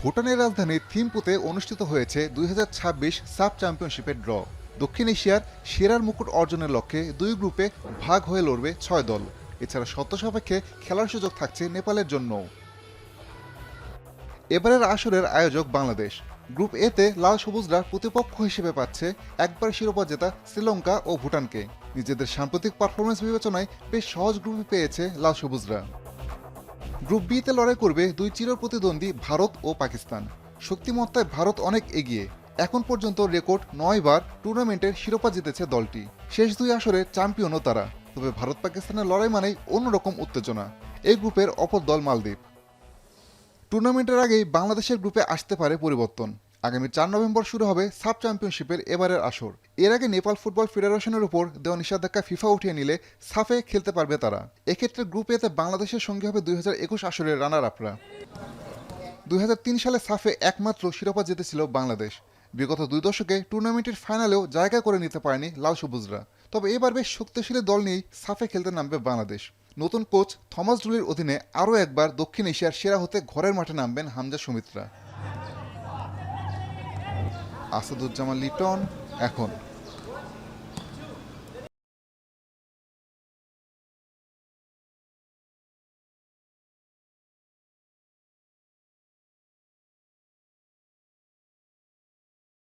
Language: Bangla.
ভুটানের রাজধানী থিম্পুতে অনুষ্ঠিত হয়েছে 2026 সাব চ্যাম্পিয়নশিপের ড্র। দক্ষিণ এশিয়ার সেরার মুকুট অর্জনের লক্ষ্যে দুই গ্রুপে ভাগ হয়ে লড়বে 6 দল। এছাড়া শর্ত সাপেক্ষে খেলার সুযোগ থাকছে নেপালের জন্যও। এবারের আসরের আয়োজক বাংলাদেশ। গ্রুপ এতে লাল সবুজরা প্রতিপক্ষ হিসেবে পাচ্ছে একবার শিরোপা জেতা শ্রীলঙ্কা ও ভুটানকে। নিজেদের সাম্প্রতিক পারফরমেন্স বিবেচনায় বেশ সহজ গ্রুপে পেয়েছে লাল সবুজরা। গ্রুপ বিতে লড়াই করবে দুই চির প্রতিদ্বন্দ্বী ভারত ও পাকিস্তান। শক্তিমত্তায় ভারত অনেক এগিয়ে। এখন পর্যন্ত রেকর্ড 9 বার টুর্নামেন্টের শিরোপা জিতেছে দলটি। শেষ দুই আসরে চ্যাম্পিয়নও তারা। তবে ভারত পাকিস্তানের লড়াই মানেই অন্যরকম উত্তেজনা। এই গ্রুপের অপর দল মালদ্বীপ। টুর্নামেন্টের আগেই বাংলাদেশের গ্রুপে আসতে পারে পরিবর্তন। আগামী 4 নভেম্বর শুরু হবে সাব চ্যাম্পিয়নশিপের এবারের আসর। এর আগে নেপাল ফুটবল ফেডারেশনের উপর দেওয়া নিষেধাজ্ঞা ফিফা উঠিয়ে নিলে সাফে খেলতে পারবে তারা। এক্ষেত্রে গ্রুপ এতে বাংলাদেশের সঙ্গে হবে 2021 আসরের রানার আপরা। 2003 সালে সাফে একমাত্র শিরোপা জিতেছিল বাংলাদেশ। বিগত 2 দশকে টুর্নামেন্টের ফাইনালেও জায়গা করে নিতে পারেনি লাল সবুজরা। তবে এবার বেশ শক্তিশালী দল নিয়েই সাফে খেলতে নামবে বাংলাদেশ। নতুন কোচ থমাস ডুলির অধীনে আরও একবার দক্ষিণ এশিয়ার সেরা হতে ঘরের মাঠে নামবেন হামজা সুমিত্রা। আসাদুজ্জামান লিটন, এখন।